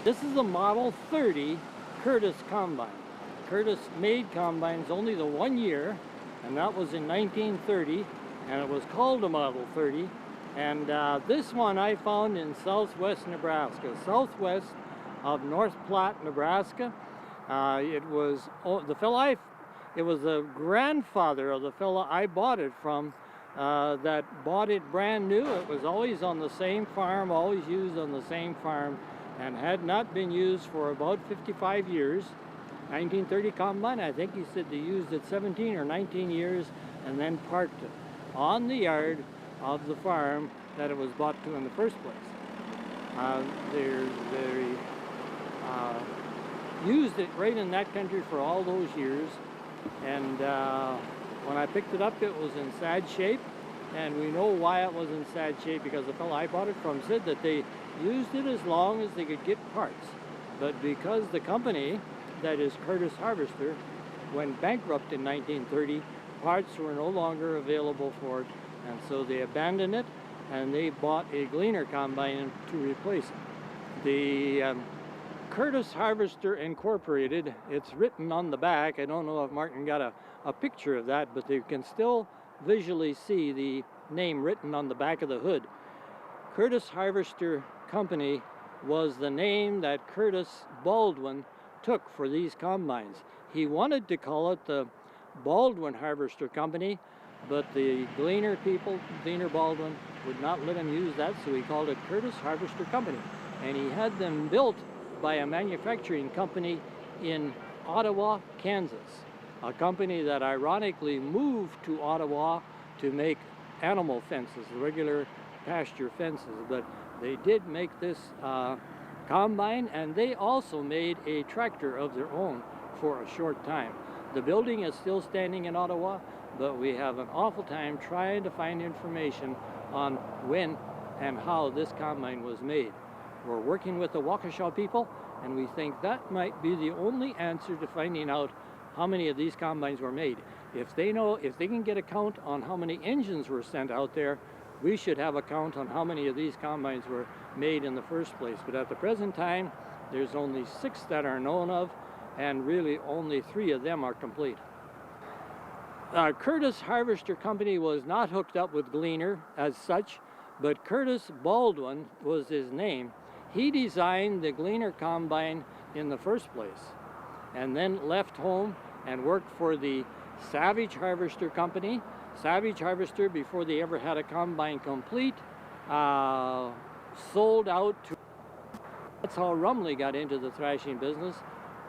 This is a Model 30 Curtis combine. Curtis made combines only the 1 year, and that was in 1930, and it was called a Model 30. And this one I found in southwest Nebraska, southwest of North Platte, Nebraska. It was the grandfather of the fella I bought it from that bought it brand new. It was always on the same farm, always used on the same farm, and had not been used for about 55 years. 1930 combine, I think he said they used it 17 or 19 years and then parked it on the yard of the farm that it was bought to in the first place. They used it right in that country for all those years, and when I picked it up it was in sad shape, and we know why it was in sad shape because the fellow I bought it from said that they used it as long as they could get parts, but because the company that is Curtis Harvester went bankrupt in 1930, parts were no longer available for it, and so they abandoned it and they bought a Gleaner combine to replace it. The Curtis Harvester Incorporated, it's written on the back. I don't know if Martin got a picture of that, but they can still visually see the name written on the back of the hood. Curtis Harvester Company was the name that Curtis Baldwin took for these combines. He wanted to call it the Baldwin Harvester Company, but the Gleaner people, Gleaner Baldwin, would not let him use that, so he called it Curtis Harvester Company. And he had them built by a manufacturing company in Ottawa, Kansas, a company that ironically moved to Ottawa to make animal fences, regular pasture fences, but they did make this combine, and they also made a tractor of their own for a short time. The building is still standing in Ottawa, but we have an awful time trying to find information on when and how this combine was made. We're working with the Waukesha people, and we think that might be the only answer to finding out how many of these combines were made. If they can get a count on how many engines were sent out there, we should have a count on how many of these combines were made in the first place. But at the present time, there's only 6 that are known of, and really only 3 of them are complete. Curtis Harvester Company was not hooked up with Gleaner as such, but Curtis Baldwin was his name. He designed the Gleaner combine in the first place, and then left home and worked for the Savage Harvester Company. Savage Harvester, before they ever had a combine complete, sold out to... That's how Rumley got into the thrashing business.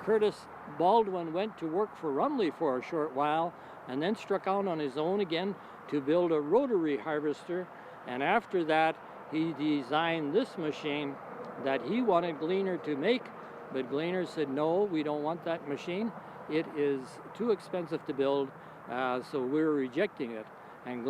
Curtis Baldwin went to work for Rumley for a short while and then struck out on his own again to build a rotary harvester, and after that he designed this machine that he wanted Gleaner to make, but Gleaner said, no, we don't want that machine. It is too expensive to build, so we're rejecting it. And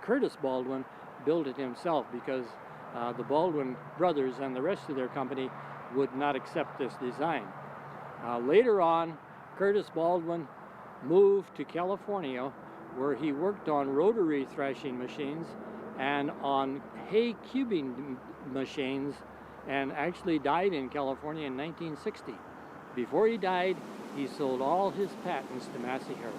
Curtis Baldwin built it himself because the Baldwin brothers and the rest of their company would not accept this design. Later on, Curtis Baldwin moved to California, where he worked on rotary thrashing machines and on hay cubing machines, and actually died in California in 1960. Before he died, he sold all his patents to Massey Harris.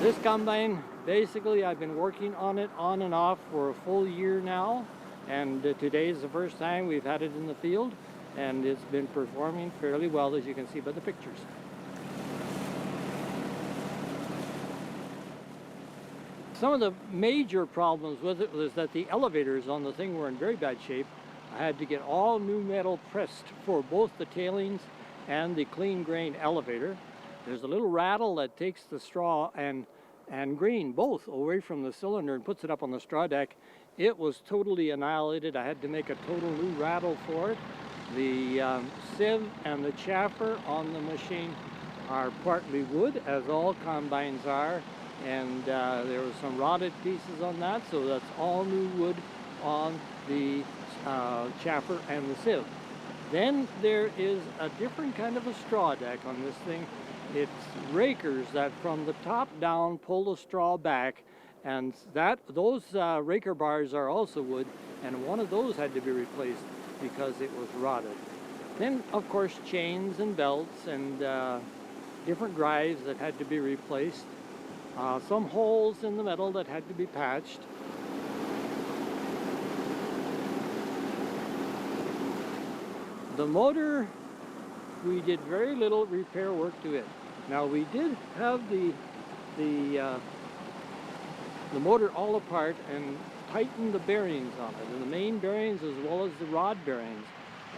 This combine, basically I've been working on it on and off for a full year now, and today is the first time we've had it in the field, and it's been performing fairly well, as you can see by the pictures. Some of the major problems with it was that the elevators on the thing were in very bad shape. I had to get all new metal pressed for both the tailings and the clean grain elevator. There's a little rattle that takes the straw and grain both away from the cylinder and puts it up on the straw deck. It was totally annihilated. I had to make a total new rattle for it. The sieve and the chaffer on the machine are partly wood, as all combines are, and there were some rotted pieces on that, so that's all new wood on the chaffer and the sieve. Then there is a different kind of a straw deck on this thing. It's rakers that from the top down pull the straw back And those raker bars are also wood, and one of those had to be replaced because it was rotted. Then, of course, chains and belts and different drives that had to be replaced. Some holes in the metal that had to be patched. The motor, we did very little repair work to it. Now, we did have the motor all apart and tighten the bearings on it, and the main bearings as well as the rod bearings.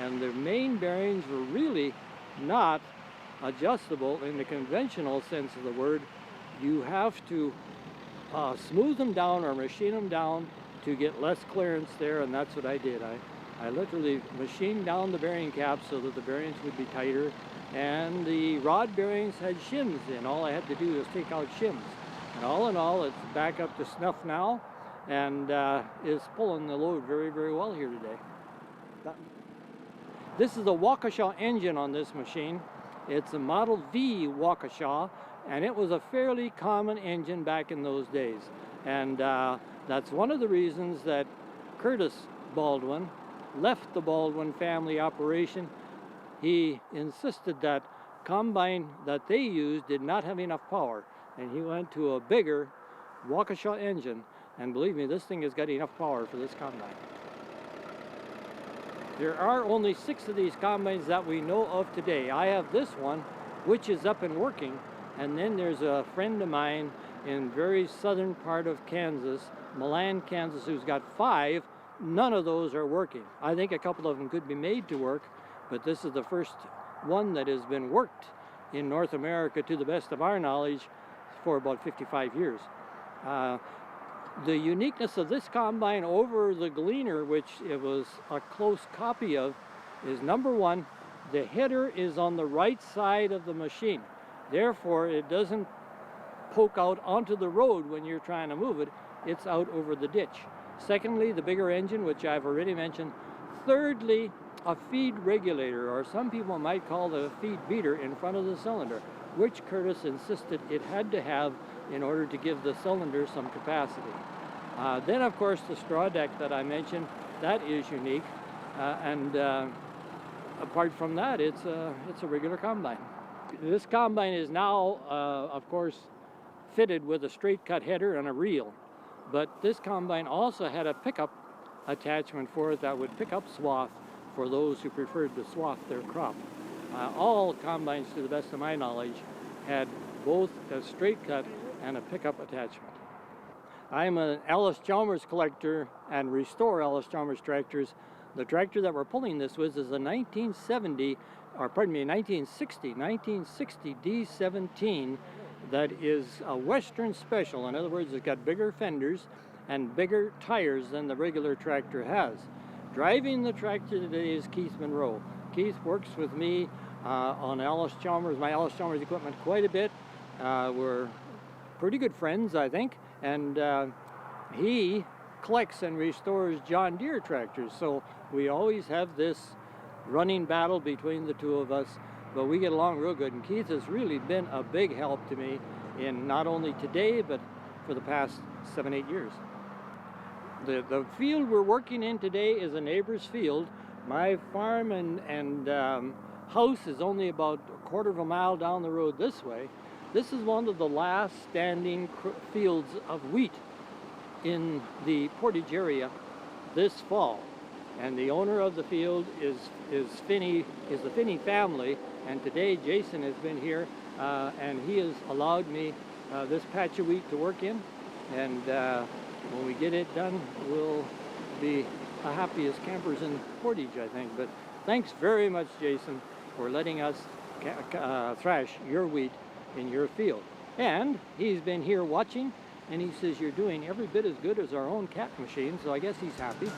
And the main bearings were really not adjustable in the conventional sense of the word. You have to smooth them down or machine them down to get less clearance there, and that's what I did. I literally machined down the bearing caps so that the bearings would be tighter, and the rod bearings had shims in. All I had to do was take out shims. And all in all, it's back up to snuff now, and is pulling the load very, very well here today. This is a Waukesha engine on this machine. It's a Model V Waukesha, and it was a fairly common engine back in those days. And that's one of the reasons that Curtis Baldwin left the Baldwin family operation. He insisted that combine that they used did not have enough power, and he went to a bigger Waukesha engine, and believe me, this thing has got enough power for this combine. There are only 6 of these combines that we know of today. I have this one, which is up and working, and then there's a friend of mine in very southern part of Kansas, Milan, Kansas, who's got 5. None of those are working. I think a couple of them could be made to work, but this is the first one that has been worked in North America, to the best of our knowledge, for about 55 years. The uniqueness of this combine over the Gleaner, which it was a close copy of, is number one, the header is on the right side of the machine. Therefore, it doesn't poke out onto the road when you're trying to move it. It's out over the ditch. Secondly, the bigger engine, which I've already mentioned. Thirdly, a feed regulator, or some people might call it a feed beater, in front of the cylinder, which Curtis insisted it had to have in order to give the cylinder some capacity. Then, of course, the straw deck that I mentioned, that is unique. Apart from that, it's a regular combine. This combine is now, of course, fitted with a straight cut header and a reel. But this combine also had a pickup attachment for it that would pick up swath for those who preferred to swath their crop. All combines, to the best of my knowledge, had both a straight cut and a pickup attachment. I'm an Ellis-Chalmers collector and restore Ellis-Chalmers tractors. The tractor that we're pulling this with is a 1960 D17 that is a Western special. In other words, it's got bigger fenders and bigger tires than the regular tractor has. Driving the tractor today is Keith Monroe. Keith works with me on my Ellis-Chalmers equipment quite a bit. We're pretty good friends, I think, and he collects and restores John Deere tractors, so we always have this running battle between the two of us, but we get along real good, and Keith has really been a big help to me in not only today, but for the past 7-8 years. The field we're working in today is a neighbor's field. My farm and house is only about a quarter of a mile down the road this way. This is one of the last standing fields of wheat in the Portage area this fall. And the owner of the field is the Finney family, and today Jason has been here and he has allowed me this patch of wheat to work in, and when we get it done, we'll be the happiest campers in Portage, I think. But thanks very much, Jason, for letting us thrash your wheat in your field. And he's been here watching, and he says you're doing every bit as good as our own cat machine, so I guess he's happy.